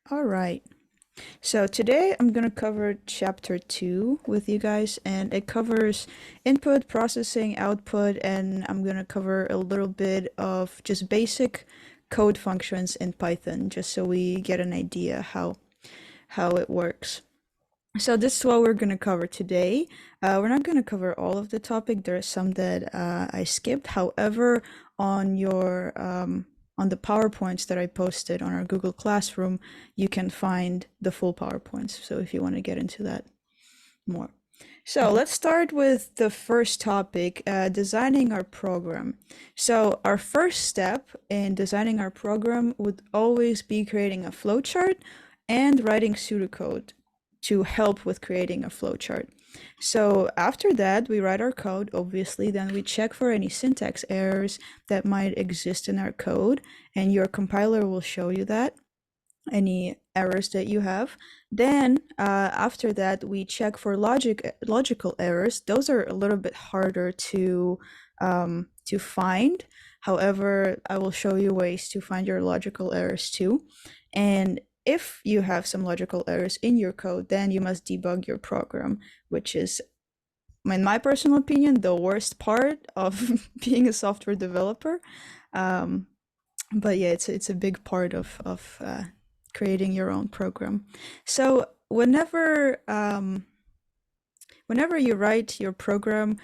All right. So today I'm going to cover chapter 2 with you guys, and it covers input, processing, output, and I'm going to cover a little bit of just basic code functions in Python, just so we get an idea how it works. So this is what we're going to cover today. We're not going to cover all of the topic. There are some that I skipped. However, on your on the PowerPoints that I posted on our Google Classroom, you can find the full PowerPoints. So if you want to get into that more. So let's start with the first topic, designing our program. So our first step in designing our program would always be creating a flowchart and writing pseudocode to help with creating a flowchart. So after that, we write our code, obviously, then we check for any syntax errors that might exist in our code, and your compiler will show you that, any errors that you have. Then after that, we check for logical errors. Those are a little bit harder to find. However, I will show you ways to find your logical errors too. And if you have some logical errors in your code, then you must debug your program, which is, in my personal opinion, the worst part of being a software developer. But yeah, it's a big part of creating your own program. So whenever you write your program,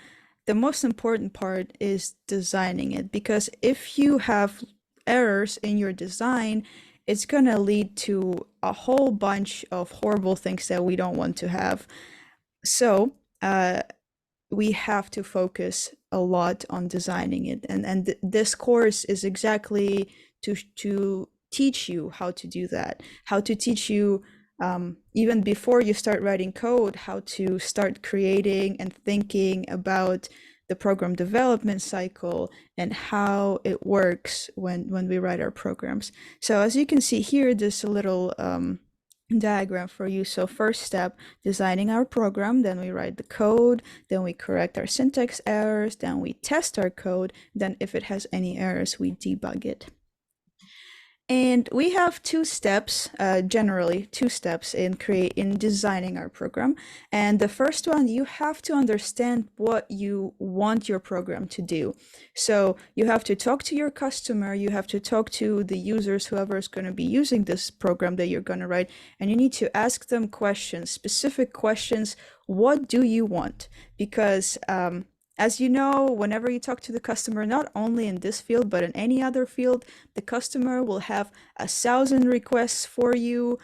the most important part is designing it, because if you have errors in your design, it's going to lead to a whole bunch of horrible things that we don't want to have. So we have to focus a lot on designing it, and this course is exactly to teach you how to do that, how to teach you even before you start writing code, how to start creating and thinking about the program development cycle and how it works when we write our programs. So as you can see here, there's a little diagram for you. So first step, designing our program, then we write the code, then we correct our syntax errors, then we test our code, then if it has any errors, we debug it. And we have two steps, generally two steps in designing our program. And the first one, you have to understand what you want your program to do. So you have to talk to your customer, you have to talk to the users, whoever is going to be using this program that you're going to write, and you need to ask them questions, specific questions. What do you want? Because as you know, whenever you talk to the customer, not only in this field, but in any other field, the customer will have 1,000 requests for you.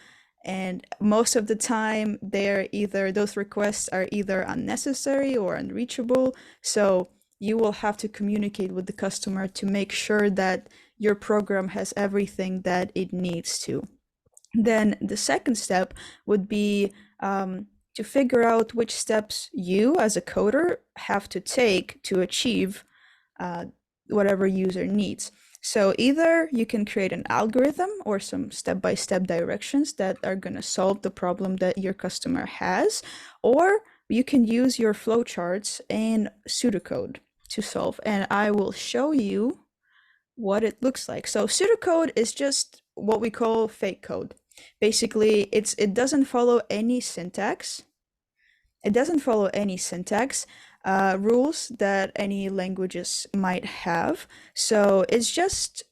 And most of the time, those requests are either unnecessary or unreachable. So you will have to communicate with the customer to make sure that your program has everything that it needs to. Then the second step would be to figure out which steps you as a coder have to take to achieve whatever user needs. So either you can create an algorithm or some step-by-step directions that are going to solve the problem that your customer has, or you can use your flowcharts and pseudocode to solve. And I will show you what it looks like. So pseudocode is just what we call fake code. Basically, it doesn't follow any syntax. It doesn't follow any syntax rules that any languages might have. So it's just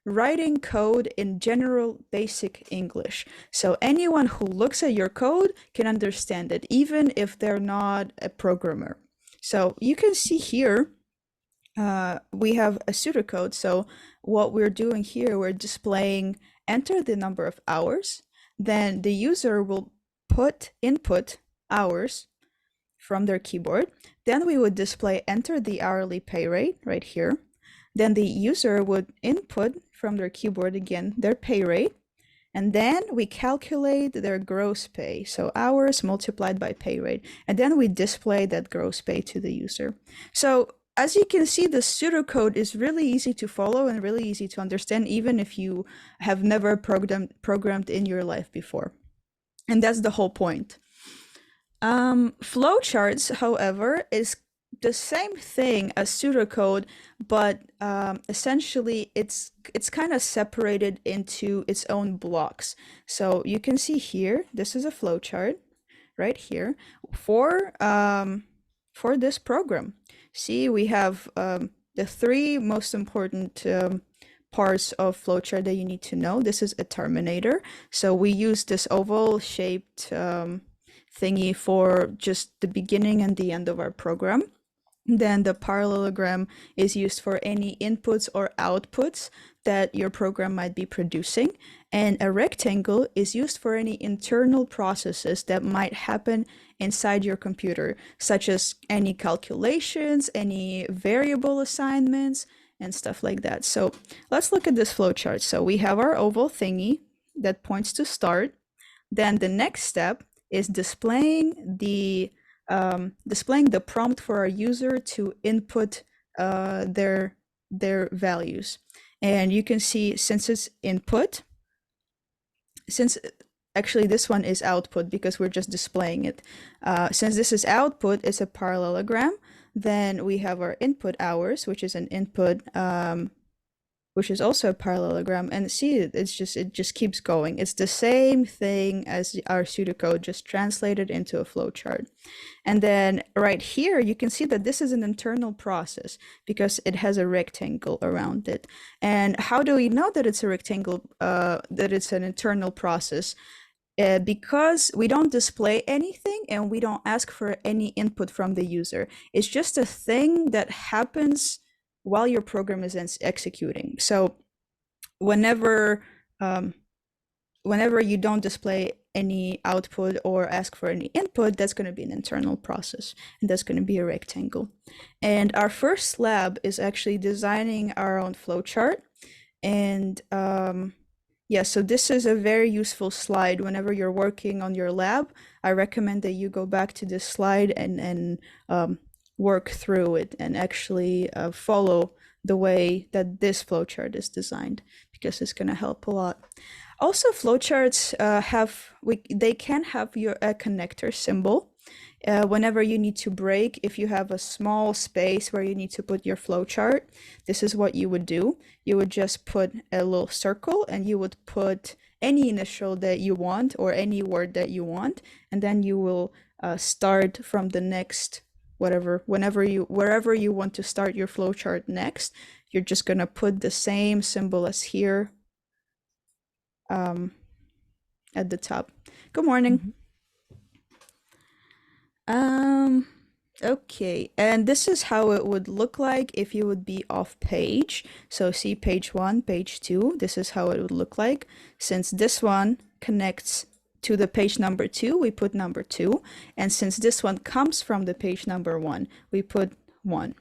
writing code in general basic English. So anyone who looks at your code can understand it, even if they're not a programmer. So you can see here, we have a pseudocode. So what we're doing here, we're displaying enter the number of hours. Then the user will input hours from their keyboard. Then we would display enter the hourly pay rate right here. Then the user would input from their keyboard again their pay rate. And then we calculate their gross pay. So hours multiplied by pay rate. And then we display that gross pay to the user. So as you can see, the pseudocode is really easy to follow and really easy to understand, even if you have never programmed in your life before. And that's the whole point. Flowcharts, however, is the same thing as pseudocode, but essentially it's kind of separated into its own blocks. So you can see here, this is a flowchart right here for this program. See, we have the three most important parts of flowchart that you need to know. This is a terminator. So we use this oval shaped thingy for just the beginning and the end of our program. Then the parallelogram is used for any inputs or outputs that your program might be producing. And a rectangle is used for any internal processes that might happen inside your computer, such as any calculations, any variable assignments, and stuff like that. So let's look at this flowchart. So we have our oval thingy that points to start. Then the next step is displaying the prompt for our user to input their values. And you can see, since it's input, since actually this one is output because we're just displaying it. Since this is output, it's a parallelogram. Then we have our input hours, which is an input, which is also a parallelogram. And see, it just keeps going. It's the same thing as our pseudocode, just translated into a flowchart. And then right here, you can see that this is an internal process because it has a rectangle around it. And how do we know that it's a rectangle, that it's an internal process? Because we don't display anything and we don't ask for any input from the user. It's just a thing that happens while your program is executing. So whenever you don't display any output or ask for any input, that's going to be an internal process, and that's going to be a rectangle. And our first lab is actually designing our own flowchart. And yeah, so this is a very useful slide. Whenever you're working on your lab, I recommend that you go back to this slide and work through it and actually follow the way that this flowchart is designed, because it's going to help a lot. Also, flowcharts they can have a connector symbol. Whenever you need to break, if you have a small space where you need to put your flowchart, this is what you would do. You would just put a little circle and you would put any initial that you want or any word that you want, and then you will start from the next wherever you want to start your flowchart next. You're just going to put the same symbol as here at the top. Good morning. Okay, and this is how it would look like if you would be off page. So see page 1, page 2, this is how it would look like. Since this one connects to the page number 2, we put number 2. And since this one comes from the page number 1, we put 1.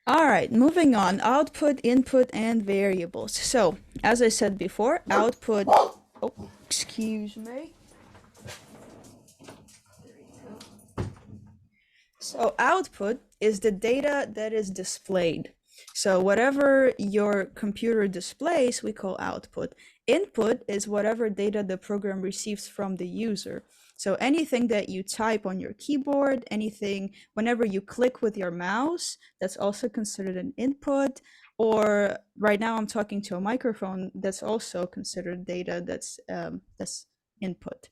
All right, moving on, output, input, and variables. So as I said before, output, oh, excuse me. So output is the data that is displayed. So whatever your computer displays, we call output. Input is whatever data the program receives from the user. So anything that you type on your keyboard, anything, whenever you click with your mouse, that's also considered an input. Or right now I'm talking to a microphone, that's also considered data that's input.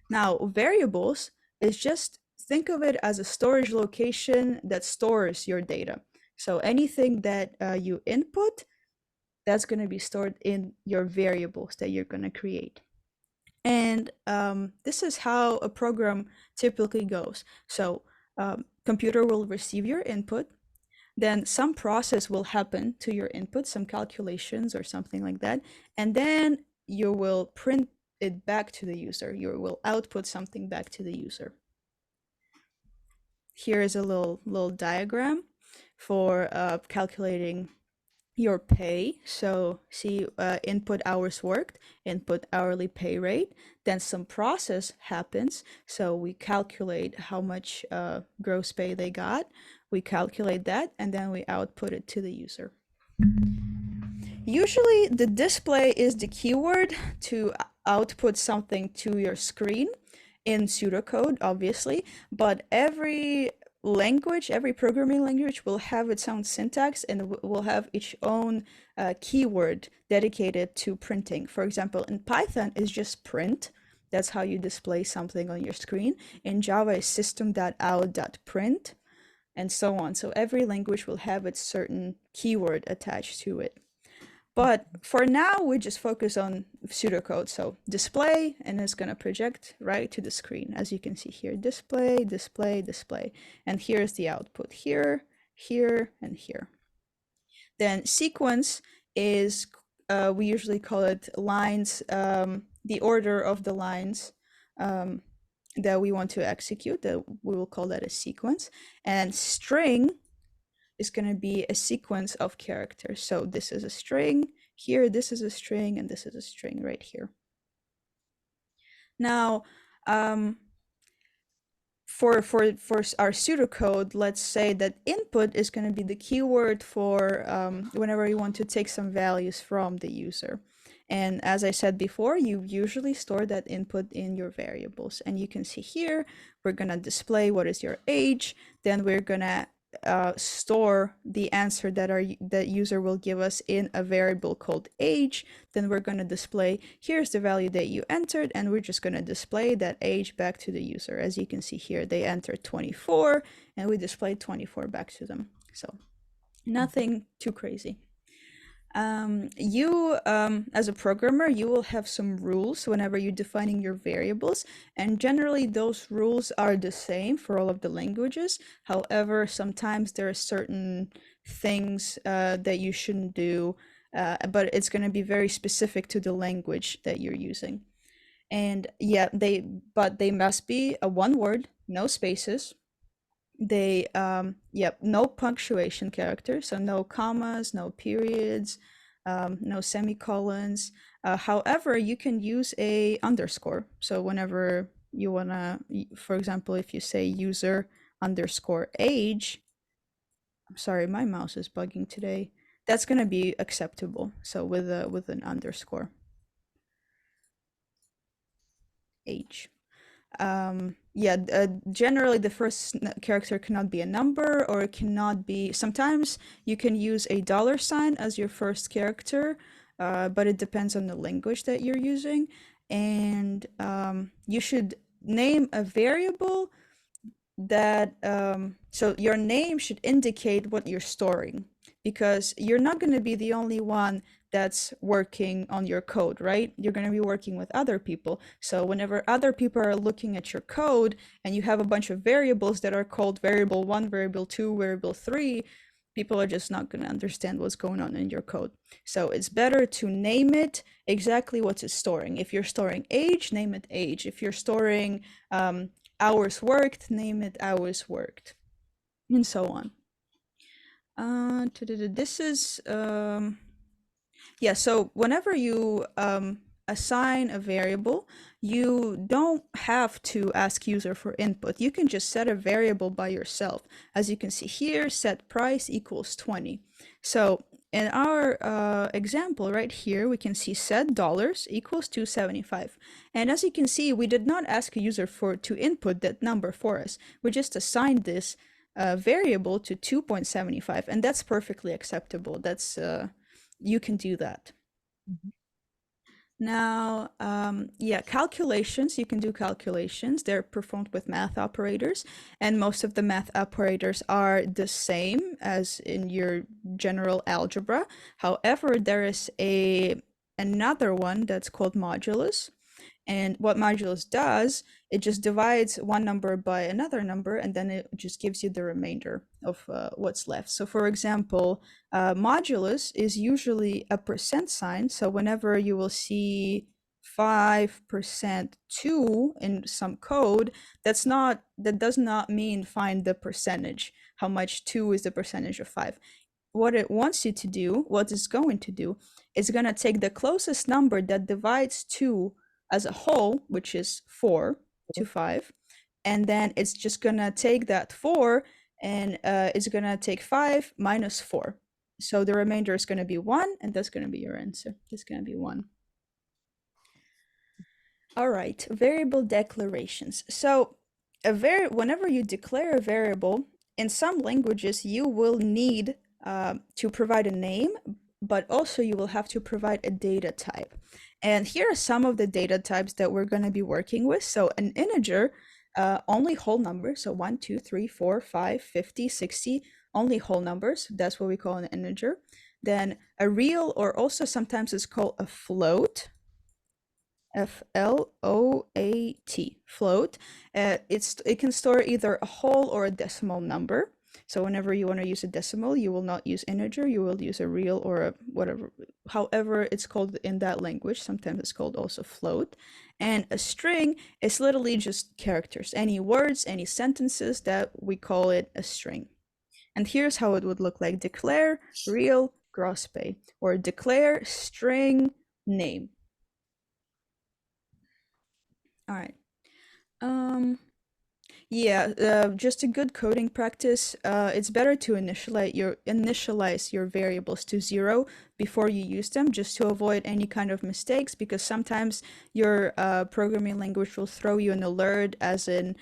Now, variables is just, think of it as a storage location that stores your data. So anything that you input, that's going to be stored in your variables that you're going to create. And this is how a program typically goes. So computer will receive your input, then some process will happen to your input, some calculations or something like that, and then you will print it back to the user. You will output something back to the user. Here is a little diagram for calculating your pay. So see, input hours worked, input hourly pay rate, then some process happens. So we calculate how much gross pay they got. We calculate that, and then we output it to the user. Usually the display is the keyword to output something to your screen in pseudocode, obviously, but every language, every programming language will have its own syntax and will have its own keyword dedicated to printing. For example, in Python is just print. That's how you display something on your screen. In Java is system.out.print and so on. So every language will have its certain keyword attached to it. But for now, we just focus on pseudocode. So display, and it's going to project right to the screen. As you can see here, display, display, display. And here's the output here, here, and here. Then sequence is, we usually call it lines, the order of the lines that we want to execute, that we will call that a sequence. And string is going to be a sequence of characters. So this is a string here, this is a string, and this is a string right here. Now, for our pseudocode, let's say that input is going to be the keyword for whenever you want to take some values from the user. And as I said before, you usually store that input in your variables. And you can see here, we're going to display what is your age, then we're going to store the answer that user will give us in a variable called age. Then we're going to display, here's the value that you entered, and we're just going to display that age back to the user. As you can see here, they entered 24 and we displayed 24 back to them. So nothing too crazy. As a programmer, you will have some rules whenever you're defining your variables, and generally those rules are the same for all of the languages. However, sometimes there are certain things that you shouldn't do, but it's going to be very specific to the language that you're using. And yeah, they must be a one word, no spaces. They no punctuation characters, so no commas, no periods, no semicolons. However, you can use a underscore. So whenever you wanna, for example, if you say user underscore age, I'm sorry, my mouse is bugging today, that's gonna be acceptable. So with an underscore age. Generally the first character cannot be a number, or it cannot be, sometimes you can use a $sign as your first character, but it depends on the language that you're using. And you should name a variable that so your name should indicate what you're storing, because you're not going to be the only one that's working on your code, right? You're going to be working with other people. So whenever other people are looking at your code and you have a bunch of variables that are called variable 1, variable 2, variable 3, people are just not going to understand what's going on in your code. So it's better to name it exactly what it's storing. If you're storing age, name it age. If you're storing hours worked, name it hours worked, and so on. This is so whenever you assign a variable, you don't have to ask user for input. You can just set a variable by yourself. As you can see here, set price equals 20. So in our example right here, we can see set dollars equals 275. And as you can see, we did not ask a user to input that number for us. We just assigned this variable to 2.75, and that's perfectly acceptable. That's you can do that. Now, calculations, you can do calculations. They're performed with math operators, and most of the math operators are the same as in your general algebra. However, there is another one that's called modulus. And what modulus does, it just divides one number by another number, and then it just gives you the remainder of what's left. So for example, modulus is usually a percent sign. So whenever you will see 5% 2 in some code, that does not mean find the percentage, how much 2 is the percentage of 5. What it wants you to do, what it's going to do, is going to take the closest number that divides 2 as a whole, which is 4 to 5, and then it's just gonna take that 4 and it's gonna take 5 minus 4. So the remainder is gonna be 1, and that's gonna be your answer. It's gonna be 1. All right, variable declarations. So whenever you declare a variable, in some languages you will need to provide a name, but also you will have to provide a data type. And here are some of the data types that we're going to be working with. So an integer, only whole numbers. So 1, 2, 3, 4, 5, 50, 60, only whole numbers. That's what we call an integer. Then a real, or also sometimes it's called a float. Float, float. It can store either a whole or a decimal number. So whenever you want to use a decimal, you will not use integer, you will use a real or a whatever, however it's called in that language. Sometimes it's called also float. And a string is literally just characters, any words, any sentences, that we call it a string. And here's how it would look like: declare real gross pay, or declare string name. All right. Yeah, just a good coding practice. It's better to initialize your variables to 0 before you use them, just to avoid any kind of mistakes, because sometimes your programming language will throw you an alert as in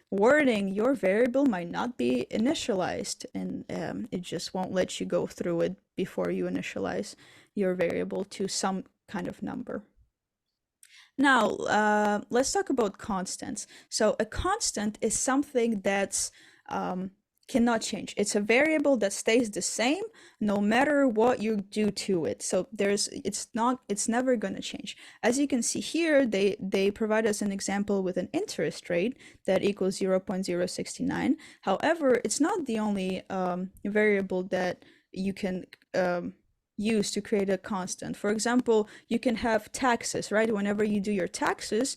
wording your variable might not be initialized, and it just won't let you go through it before you initialize your variable to some kind of number. Now, let's talk about constants. So a constant is something that's cannot change. It's a variable that stays the same no matter what you do to it. So it's never going to change. As you can see here, they provide us an example with an interest rate that equals 0.069. However, it's not the only variable that you can use to create a constant. For example, you can have taxes, right? Whenever you do your taxes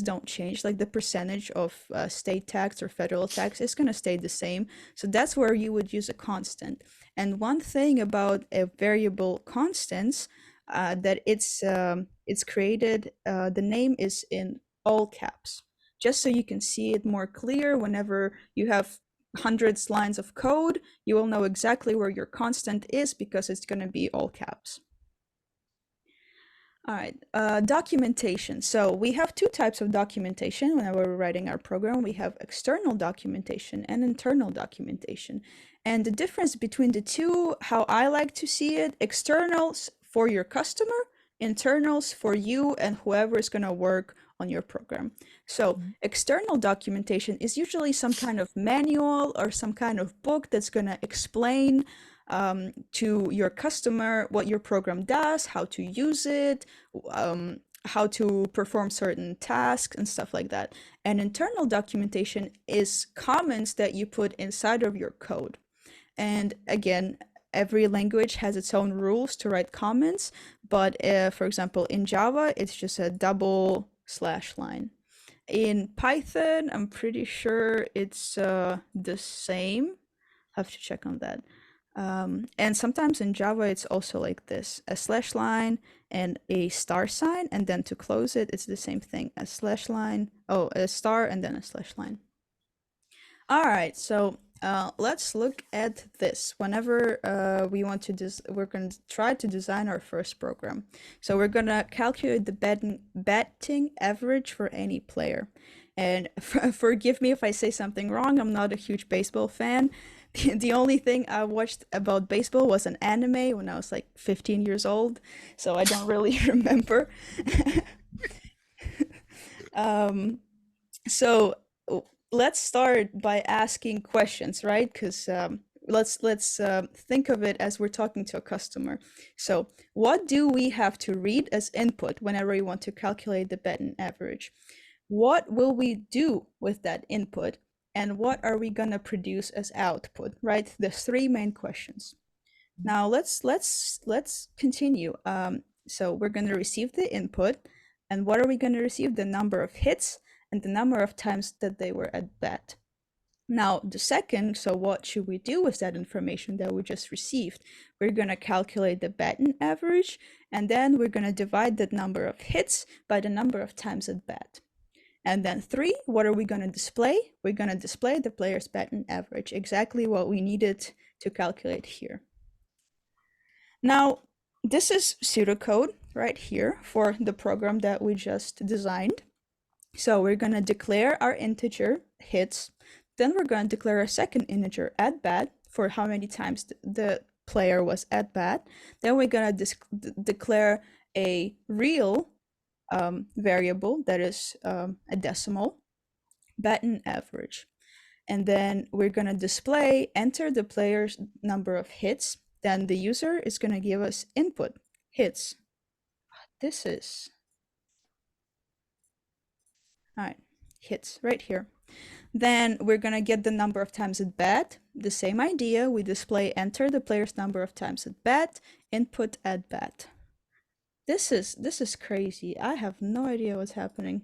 don't change. Like the percentage of state tax or federal tax is going to stay the same. So that's where you would use a constant. And one thing about a variable constants, that it's created, the name is in all caps, just so you can see it more clear. Whenever you have hundreds lines of code, you will know exactly where your constant is because it's going to be all caps. All right, documentation. So we have two types of documentation whenever we're writing our program. We have external documentation and internal documentation. And the difference between the two, how I like to see it: externals for your customer, internals for you and whoever is going to work on your program. So external documentation is usually some kind of manual or some kind of book that's going to explain to your customer what your program does, how to use it, how to perform certain tasks and stuff like that. And internal documentation is comments that you put inside of your code. And again, every language has its own rules to write comments, but for example, in Java, it's just a double slash line. In Python, I'm pretty sure it's the same. I have to check on that. And sometimes in Java, it's also like this: a slash line and a star sign, and then to close it, it's the same thing: a slash line, a star, and then a slash line. All right, so let's look at this. Whenever we want to we're going to try to design our first program. So we're going to calculate the betting average for any player. And forgive me if I say something wrong. I'm not a huge baseball fan. The only thing I watched about baseball was an anime when I was like 15 years old, so I don't really remember. So let's start by asking questions, right? Because let's think of it as we're talking to a customer. So what do we have to read as input whenever we want to calculate the betting average? What will we do with that input? And what are we going to produce as output, right? There's three main questions. Now let's continue. So we're going to receive the input, and what are we going to receive? The number of hits and the number of times that they were at bat. Now the second, so what should we do with that information that we just received? We're going to calculate the batting average, and then we're going to divide that number of hits by the number of times at bat. And then 3, what are we going to display? We're going to display the player's batting average, exactly what we needed to calculate here. Now, this is pseudocode right here for the program that we just designed. So we're going to declare our integer hits. Then we're going to declare a second integer at bat for how many times the player was at bat. Then we're going to declare a real variable that is a decimal, batting average. And then we're going to display, enter the player's number of hits. Then the user is going to give us input, hits. This is, all right, hits right here. Then we're going to get the number of times at bat. The same idea, we display, enter the player's number of times at bat, input at bat. This is crazy. I have no idea what's happening.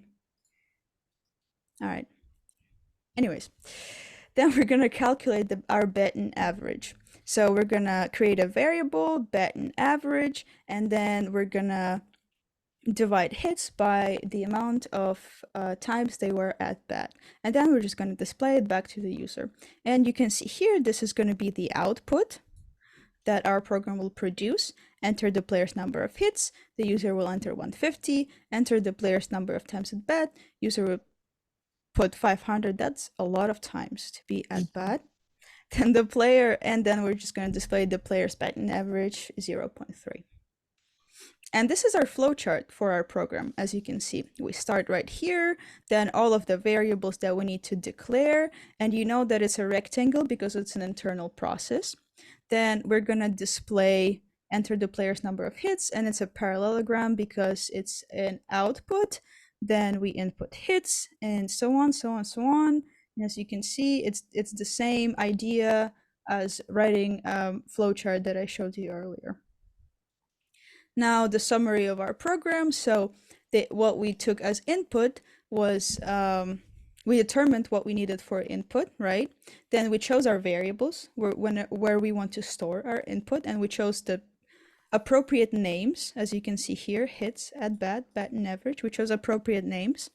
All right. Anyways, then we're going to calculate our batting average. So we're going to create a variable, batting average, and then we're going to divide hits by the amount of times they were at bat. And then we're just going to display it back to the user. And you can see here, this is going to be the output that our program will produce. Enter the player's number of hits. The user will enter 150. Enter the player's number of times at bat. User will put 500. That's a lot of times to be at bat. Then the player, and then we're just going to display the player's batting average 0.3. And this is our flowchart for our program. As you can see, we start right here, then all of the variables that we need to declare, and you know that it's a rectangle because it's an internal process. Then we're going to display, enter the player's number of hits, and it's a parallelogram because it's an output. Then we input hits, and so on, so on, so on. And as you can see, it's the same idea as writing flowchart that I showed you earlier. Now the summary of our program. So what we took as input was we determined what we needed for input, right? Then we chose our variables where we want to store our input, and we chose the appropriate names. As you can see here, hits, at bat, batting average. We chose appropriate names.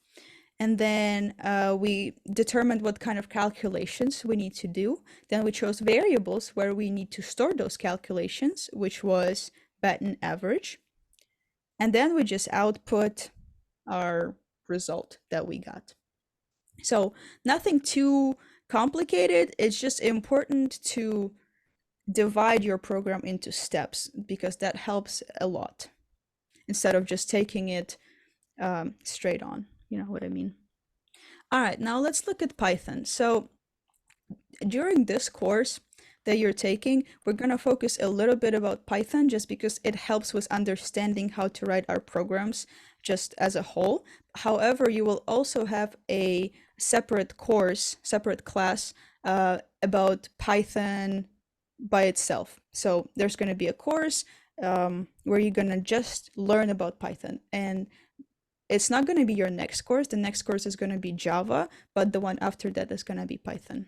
And then we determined what kind of calculations we need to do. Then we chose variables where we need to store those calculations, which was batting average. And then we just output our result that we got. So nothing too complicated. It's just important to divide your program into steps because that helps a lot instead of just taking it straight on. You know what I mean? All right, now let's look at Python. So during this course that you're taking, we're going to focus a little bit about Python just because it helps with understanding how to write our programs just as a whole. However, you will also have a separate course, separate class about Python by itself. So there's going to be a course where you're going to just learn about Python, and it's not going to be your next course. The next course is going to be Java, but the one after that is going to be Python.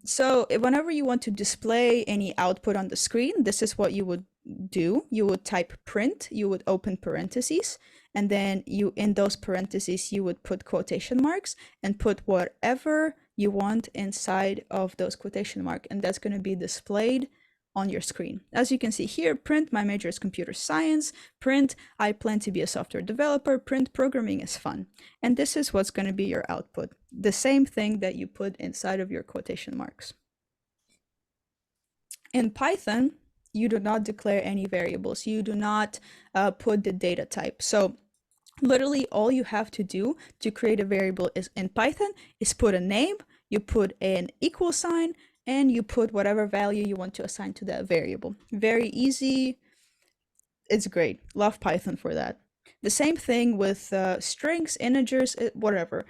So whenever you want to display any output on the screen, this is what you would do. You would type print, you would open parentheses, and then in those parentheses, you would put quotation marks and put whatever you want inside of those quotation marks, and that's going to be displayed on your screen. As you can see here, print, my major is computer science, print, I plan to be a software developer, print, programming is fun. And this is what's going to be your output. The same thing that you put inside of your quotation marks. In Python, you do not declare any variables. You do not put the data type. So literally all you have to do to create a variable is in Python is put a name, you put an equal sign, and you put whatever value you want to assign to that variable. Very easy. It's great. Love Python for that. The same thing with strings, integers, whatever.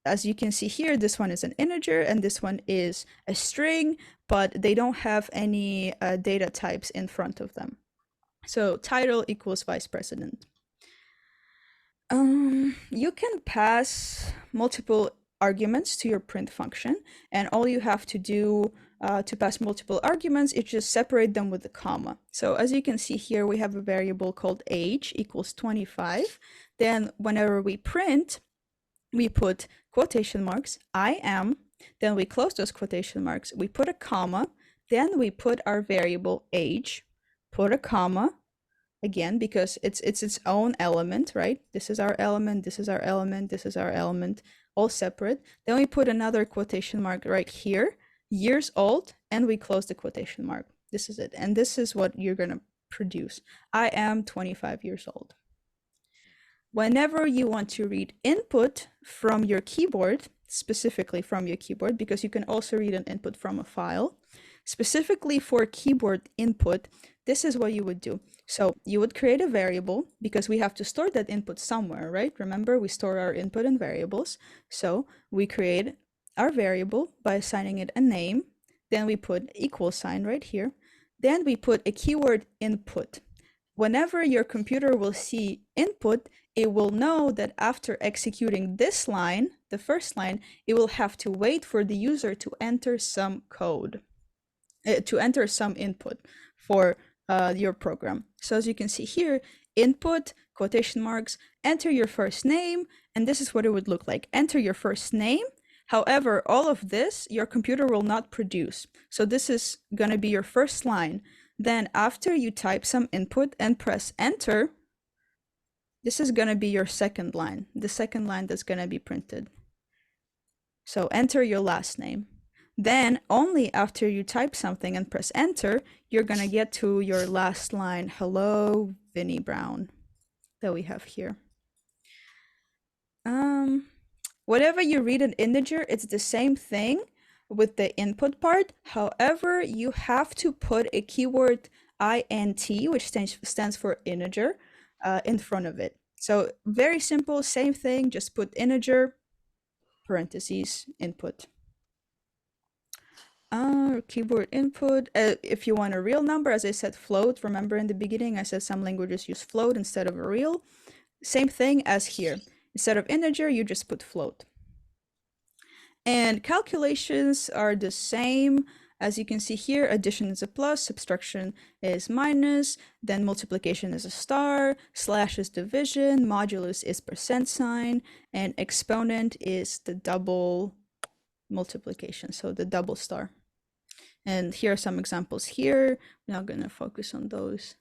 As you can see here, this one is an integer and this one is a string, but they don't have any data types in front of them. So title equals vice president. You can pass multiple arguments to your print function, and all you have to do to pass multiple arguments is just separate them with a comma. So as you can see here, we have a variable called age equals 25. Then whenever we print, we put quotation marks, I am, then we close those quotation marks, we put a comma, then we put our variable age, put a comma, again, because it's its own element, right? This is our element, this is our element, this is our element, all separate. Then we put another quotation mark right here, years old, and we close the quotation mark. This is it. And this is what you're gonna produce. I am 25 years old. Whenever you want to read input from your keyboard, specifically from your keyboard, because you can also read an input from a file, specifically for keyboard input, this is what you would do. So you would create a variable because we have to store that input somewhere, right? Remember, we store our input in variables. So we create our variable by assigning it a name. Then we put equal sign right here. Then we put a keyword input. Whenever your computer will see input, it will know that after executing this line, the first line, it will have to wait for the user to enter some code, to enter some input for your program. So as you can see here, input, quotation marks, enter your first name, and this is what it would look like. Enter your first name. However, all of this, your computer will not produce. So this is gonna be your first line. Then after you type some input and press enter, this is gonna be your second line, the second line that's gonna be printed. So enter your last name. Then only after you type something and press enter, you're gonna get to your last line, hello, Vinnie Brown, that we have here. Whatever you read an integer, it's the same thing with the input part. However, you have to put a keyword int, which stands for integer, in front of it. So very simple, same thing, just put integer, parentheses, input. Keyboard input. If you want a real number, as I said, float. Remember in the beginning, I said some languages use float instead of a real. Same thing as here. Instead of integer, you just put float. And calculations are the same. As you can see here, addition is a plus, subtraction is minus, then multiplication is a star, slash is division, modulus is percent sign, and exponent is the double multiplication, so the double star. And here are some examples here. We're not going to focus on those.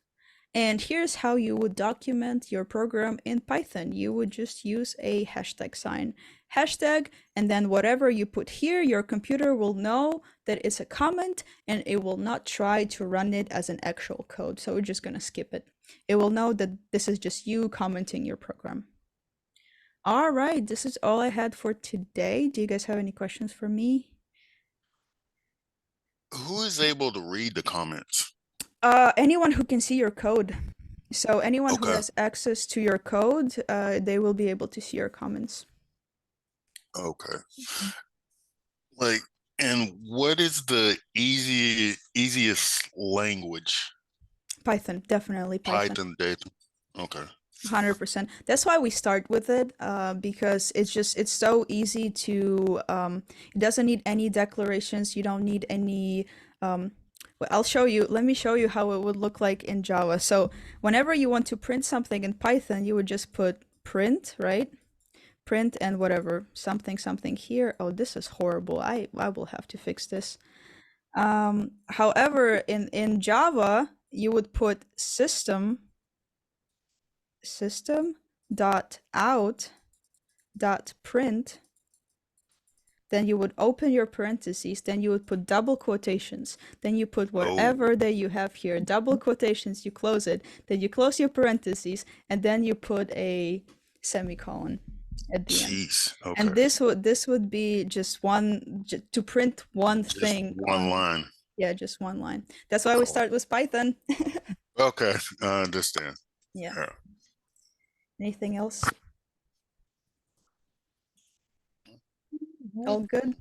And here's how you would document your program in Python. You would just use a hashtag sign. Hashtag, and then whatever you put here, your computer will know that it's a comment and it will not try to run it as an actual code. So we're just going to skip it. It will know that this is just you commenting your program. All right, this is all I had for today. Do you guys have any questions for me? Who is able to read the comments? Anyone who can see your code. So anyone who Okay. has access to your code, they will be able to see your comments. Okay. Like, and what is the easiest language? Python, definitely Python. Python data. Okay. 100%. That's why we start with it, because it's so easy to, it doesn't need any declarations. You don't need any, well, I'll show you, let me show you how it would look like in Java. So whenever you want to print something in Python, you would just put print, right? Print and whatever, something here. Oh, this is horrible. I will have to fix this. However, in Java, you would put system dot out dot print, then you would open your parentheses, then you would put double quotations, then you put whatever that you have here, double quotations, you close it, then you close your parentheses, and then you put a semicolon at the end. Okay. And this would be just one, to print one Just thing. one line. Yeah, just one line. That's why we start with Python. Okay, I understand. Yeah. Anything else? All good?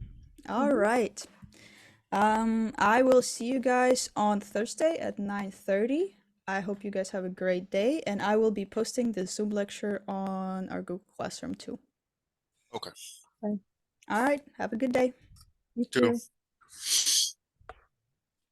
All right. I will see you guys on Thursday at 9:30. I hope you guys have a great day, and I will be posting the Zoom lecture on our Google Classroom too. Okay. All right. Have a good day. You Too. too.